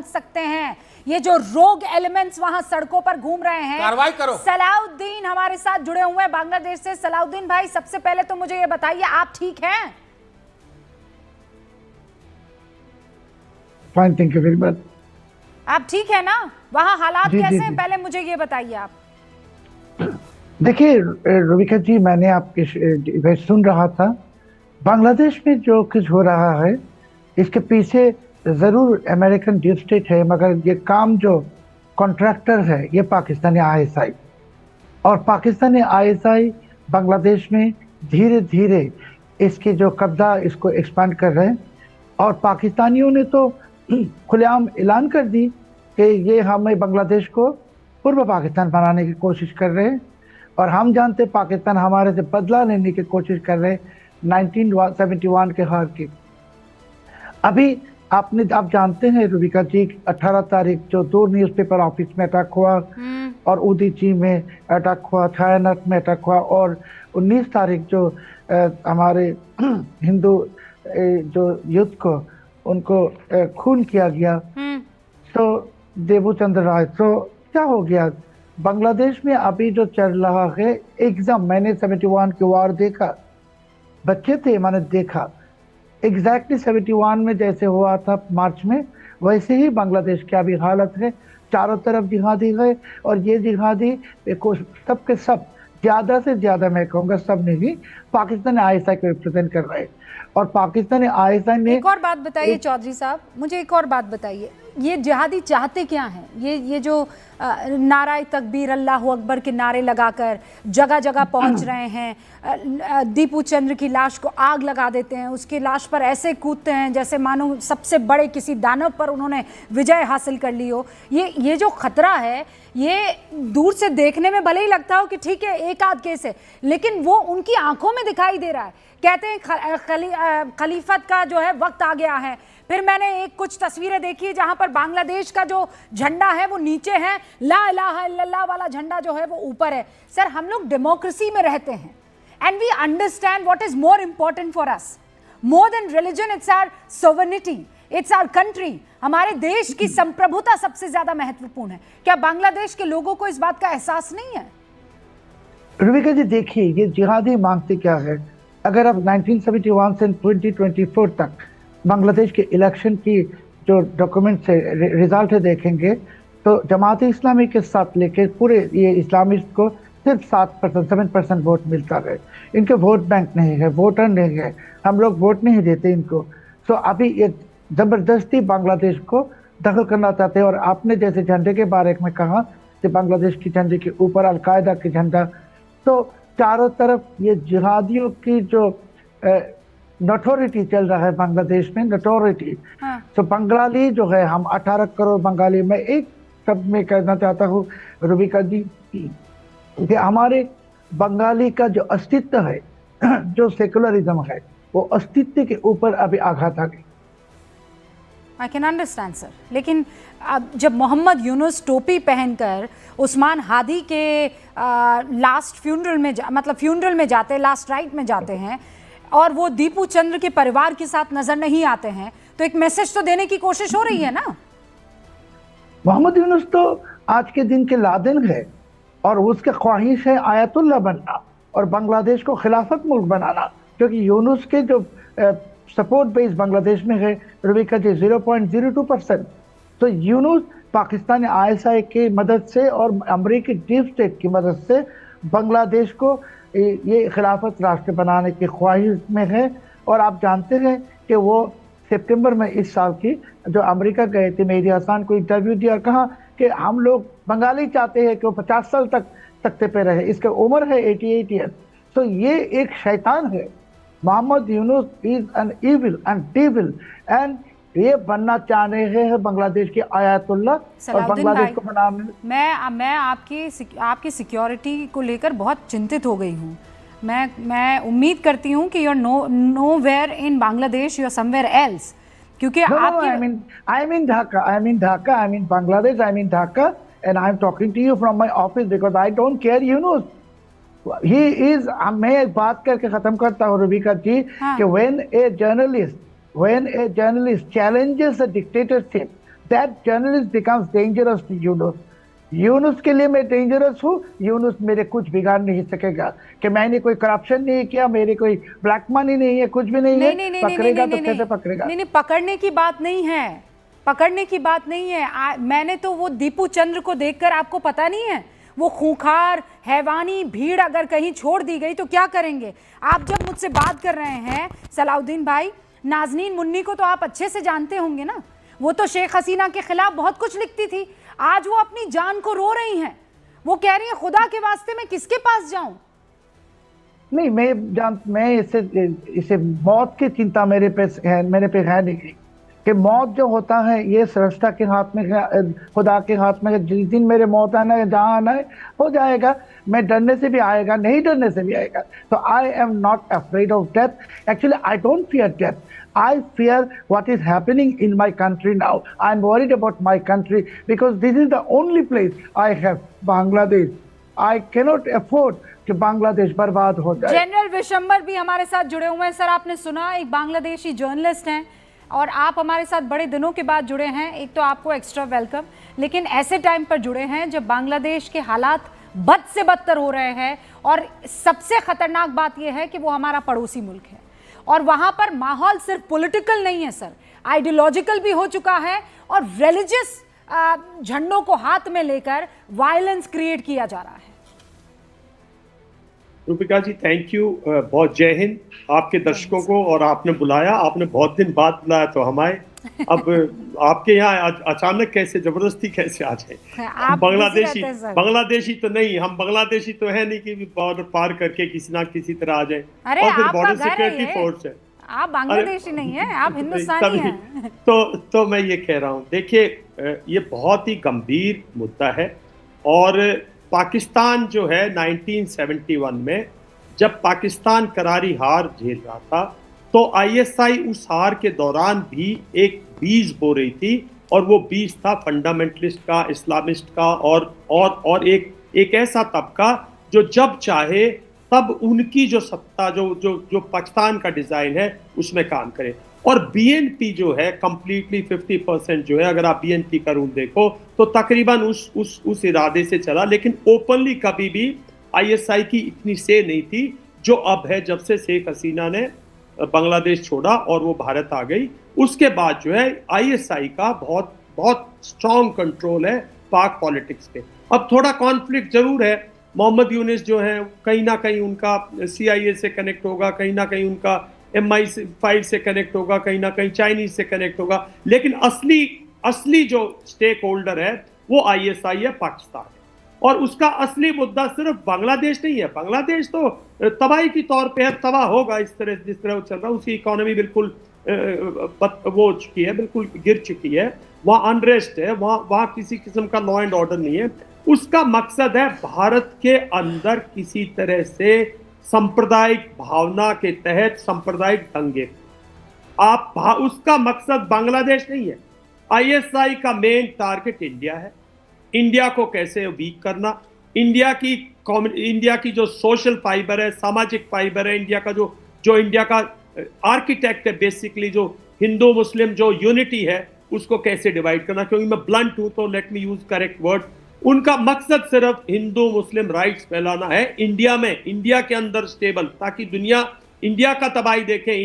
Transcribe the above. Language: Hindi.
सकते हैं। ये जो रोग एलिमेंट्स वहां सड़कों पर घूम रहे हैं, कार्रवाई करो। सलाउद्दीन हमारे साथ जुड़े हुए हैं बांग्लादेश से। सलाउद्दीन भाई, सबसे पहले तो मुझे ये बताइए, आप ठीक हैं? Fine, thank you very much. आप ठीक है ना? वहां हालात जी, कैसे जी, हैं, जी। पहले मुझे ये बताइए आप। देखिए रुबिका जी, मैंने आपके मैं सुन रहा था बांग्लादेश में जो कुछ हो रहा है, इसके पीछे जरूर अमेरिकन डीप स्टेट है, मगर ये काम जो कॉन्ट्रैक्टर है ये पाकिस्तानी आईएसआई, और पाकिस्तानी आईएसआई बांग्लादेश में धीरे धीरे इसकी जो कब्जा इसको एक्सपांड कर रहे हैं। और पाकिस्तानियों ने तो खुलेआम ऐलान कर दी कि ये हमें बांग्लादेश को पूर्व पाकिस्तान बनाने की कोशिश कर रहे हैं, और हम जानते पाकिस्तान हमारे से बदला लेने की कोशिश कर रहे हैं 1971 के हार की। अभी आप जानते हैं रुबिका जी, 18 तारीख जो 2 न्यूज़पेपर ऑफिस में अटैक हुआ, और उदीची में अटैक हुआ, छायानट में अटैक हुआ, और 19 तारीख जो हमारे हिंदू जो युद्ध को उनको खून किया गया, तो देवचंद्र राय। तो क्या हो गया बांग्लादेश में अभी जो चल रहा है एग्जाम, मैंने 71 की वार देखा, बच्चे थे, मैंने देखा एग्जैक्टली 71 में जैसे हुआ था मार्च में, वैसे ही बांग्लादेश की अभी हालत है। चारों तरफ जिहादी है, और ये जिहादी सब के सब, ज़्यादा से ज़्यादा मैं कहूँगा सब नहीं, पाकिस्तानी आईएसआई को रिप्रेजेंट कर रहे हैं। और पाकिस्तानी आईएसआई ने एक और बात बताइए चौधरी साहब, मुझे एक और बात बताइए, ये जिहादी चाहते क्या हैं? ये जो नाराए तकबीर, अल्लाह अकबर के नारे लगाकर जगह जगह पहुंच रहे हैं, दीपू चंद्र की लाश को आग लगा देते हैं, उसकी लाश पर ऐसे कूदते हैं जैसे मानो सबसे बड़े किसी दानव पर उन्होंने विजय हासिल कर ली हो। ये जो खतरा है, ये दूर से देखने में भले ही लगता हो कि ठीक है एक आध केस है, लेकिन वो उनकी आंखों में दिखाई दे रहा है। कहते हैं खलीफत का जो है वक्त आ गया है। फिर मैंने कुछ तस्वीरें देखी जहां पर बांग्लादेश का जो झंडा है वो नीचे है, ला इलाहा इल्लल्लाह वाला झंडा जो है वो ऊपर है। सर, हम लोग डेमोक्रेसी में रहते हैं, and we understand what is more important for us, more than religion, it's our sovereignty, it's our country. हमारे देश की संप्रभुता सबसे ज्यादा महत्वपूर्ण है। क्या बांग्लादेश के लोगों को इस बात का एहसास नहीं है? रुबिका जी देखिए, ये जिहादी मांगते क्या है। अगर आप 1971 से 2024 तक बांग्लादेश के इलेक्शन की जो डॉक्यूमेंट से रिजल्ट देखेंगे, तो जमात इस्लामी के साथ लेके पूरे ये इस्लामिस्ट को सिर्फ 7% वोट मिलता है। इनके वोट बैंक नहीं है, वोटर नहीं है, हम लोग वोट नहीं देते इनको। तो अभी ये ज़बरदस्ती बांग्लादेश को दखल करना चाहते हैं। और आपने जैसे झंडे के बारे में कहा कि बांग्लादेश के झंडे के ऊपर अलकायदा के झंडा, तो चारों तरफ ये जिहादियों की जो नोटोरिटी चल रहा है बांग्लादेश में, नोटोरिटी। तो बंगाली जो है, हम 18 करोड़ बंगाली, मैं एक शब्द में कहना चाहता हूँ रुबिका जी कि हमारे बंगाली का जो अस्तित्व है, जो सेकुलरिज्म है, वो अस्तित्व के ऊपर अभी आघात आ गई। आई कैन अंडरस्टैंड सर, लेकिन अब जब मोहम्मद यूनुस टोपी पहनकर उस्मान हादी के लास्ट फ्यूनरल में फ्यूनरल में जाते हैं, लास्ट राइट में जाते हैं, और वो दीपू चंद्र के परिवार के साथ नजर नहीं आते हैं, तो एक मैसेज तो देने की कोशिश हो रही है ना। मोहम्मद यूनुस तो आज के दिन के लादेन है, और उसकी ख्वाहिश है आयतुल्ला बनना और बांग्लादेश को खिलाफत मुल्क बनाना, क्योंकि यूनुस के जो सपोर्ट बेस बांग्लादेश में है रुबिका जी 0.02%। तो यूनुस पाकिस्तानी आईएसआई की मदद से और अमेरिकी डीप स्टेट की मदद से बांग्लादेश को ये खिलाफत राष्ट्र बनाने की ख्वाहिश में है। और आप जानते हैं कि वो सितंबर में इस साल की जो अमेरिका गए थे, मेहदी हसन को इंटरव्यू दिया और कहा कि हम लोग बंगाली चाहते हैं कि वो 50 साल तक तख्ते पे रहे, इसकी उम्र है 88 ईयर। तो ये एक शैतान है। Mohammad Yunus is an evil and devil, and ये बनना चाह रहे हैं बांग्लादेश के आयतुल्ला और बांग्लादेश को बनाने। मैं आपकी सिक्योरिटी को लेकर बहुत चिंतित हो गई हूँ। मैं उम्मीद करती हूँ कि you are nowhere in Bangladesh, you are somewhere else, क्योंकि I mean Bangladesh, I mean Dhaka, and I am talking to you from my office because I don't care Yunus. He is, मैं एक बात करके खत्म करता हूँ रुबिका जी, कि when a journalist challenges the dictatorship that journalist becomes dangerous to Yunus. Yunus के लिए मैं डेंजरस हूँ, यूनुस मेरे कुछ बिगाड़ नहीं सकेगा कि मैंने कोई करप्शन नहीं किया, मेरे कोई ब्लैक मनी नहीं है, कुछ भी नहीं है। पकड़ेगा तो कैसे पकड़ेगा? नहीं, पकड़ने की बात नहीं है, पकड़ने की बात नहीं है। मैंने तो वो दीपू चंद्र को देखकर, आपको पता नहीं है, वो खूंखार हैवानी भीड़ अगर कहीं छोड़ दी गई तो क्या करेंगे? आप जब मुझसे बात कर रहे हैं सलाउद्दीन भाई, नाजनीन मुन्नी को तो आप अच्छे से जानते होंगे ना, वो तो शेख हसीना के खिलाफ बहुत कुछ लिखती थी, आज वो अपनी जान को रो रही हैं, वो कह रही है खुदा के वास्ते मैं किसके पास जाऊं? नहीं, मैं इसे मौत की चिंता मेरे पे है नहीं कि मौत जो होता है ये सृष्टा के हाथ में है, खुदा के हाथ में है। जिस दिन मेरे मौत आना है, जहाँ आना है हो जाएगा। मैं डरने से भी आएगा, नहीं डरने से भी आएगा। तो I am not afraid of death. Actually I don't fear death, I fear what is happening in my country now. I'm worried about my country because this is the only place I have, Bangladesh. I cannot afford कि बांग्लादेश बर्बाद हो जाए। जनरल विशंबर भी हमारे साथ जुड़े हुए हैं। सर, आपने सुना, एक बांग्लादेशी जर्नलिस्ट हैं और आप हमारे साथ बड़े दिनों के बाद जुड़े हैं। एक तो आपको एक्स्ट्रा वेलकम, लेकिन ऐसे टाइम पर जुड़े हैं जब बांग्लादेश के हालात बद से बदतर हो रहे हैं और सबसे खतरनाक बात यह है कि वो हमारा पड़ोसी मुल्क है और वहां पर माहौल सिर्फ पॉलिटिकल नहीं है सर, आइडियोलॉजिकल भी हो चुका है और रिलीजियस झंडों को हाथ में लेकर वायलेंस क्रिएट किया जा रहा है। रूपिका जी, थैंक यू, बहुत जय हिंद आपके दर्शकों को। और आपने बुलाया, आपने बहुत दिन बाद बुलाया तो हम आए। अब आपके यहाँ अचानक कैसे, जबरदस्ती कैसे आ जाए? बांग्लादेशी तो नहीं, हम बांग्लादेशी तो है नहीं कि बॉर्डर पार करके किसी ना किसी तरह आ जाए। और फिर बॉर्डर सिक्योरिटी फोर्स है। आप बांग्लादेशी नहीं है, आप हिंदुस्तानी हैं। तो मैं ये कह रहा हूँ, देखिए ये बहुत ही गंभीर मुद्दा है। और पाकिस्तान जो है 1971 में जब पाकिस्तान करारी हार झेल रहा था तो आईएसआई उस हार के दौरान भी एक बीज बो रही थी और वो बीज था फंडामेंटलिस्ट का, इस्लामिस्ट का और एक ऐसा तबका जो जब चाहे तब उनकी जो सत्ता जो पाकिस्तान का डिजाइन है उसमें काम करे। और बीएनपी जो है कंप्लीटली 50% जो है, अगर आप बीएनपी का रूल देखो तो तकरीबन उस इरादे से चला, लेकिन ओपनली कभी भी आईएसआई की इतनी से नहीं थी जो अब है। जब से शेख हसीना ने बांग्लादेश छोड़ा और वो भारत आ गई, उसके बाद जो है आईएसआई का बहुत बहुत स्ट्रॉन्ग कंट्रोल है पाक पॉलिटिक्स पे। अब थोड़ा कॉन्फ्लिक्ट जरूर है, मोहम्मद यूनिस जो है कहीं ना कहीं उनका सीआईए से कनेक्ट होगा, कहीं ना कहीं उनका MI5 से कनेक्ट होगा, कहीं ना कहीं चाइनीज से कनेक्ट होगा, लेकिन असली जो स्टेक होल्डर है वो आईएसआई है, पाकिस्तान है। और उसका असली मुद्दा सिर्फ बांग्लादेश नहीं है। बांग्लादेश तो तबाही की तौर पे है, तबाह होगा इस तरह जिस तरह वो चल रहा है। उसकी इकोनॉमी बिल्कुल वो चुकी है, बिल्कुल गिर चुकी है। वहाँ अनरेस्ट है, वहाँ किसी किस्म का लॉ एंड ऑर्डर नहीं है। उसका मकसद है भारत के अंदर किसी तरह से सांप्रदायिक भावना के तहत सांप्रदायिक दंगे। उसका मकसद बांग्लादेश नहीं है। आईएसआई का मेन टारगेट इंडिया है। इंडिया को कैसे वीक करना, इंडिया की जो सोशल फाइबर है, सामाजिक फाइबर है, इंडिया का जो इंडिया का आर्किटेक्ट है, बेसिकली जो हिंदू मुस्लिम जो यूनिटी है उसको कैसे डिवाइड करना। क्योंकि मैं ब्लंट हूं तो let me use correct word. उनका मकसद सिर्फ हिंदू मुस्लिम राइट्स फैलाना है इंडिया में, इंडिया के अंदर स्टेबल, ताकि दुनिया इंडिया का तबाही देखे।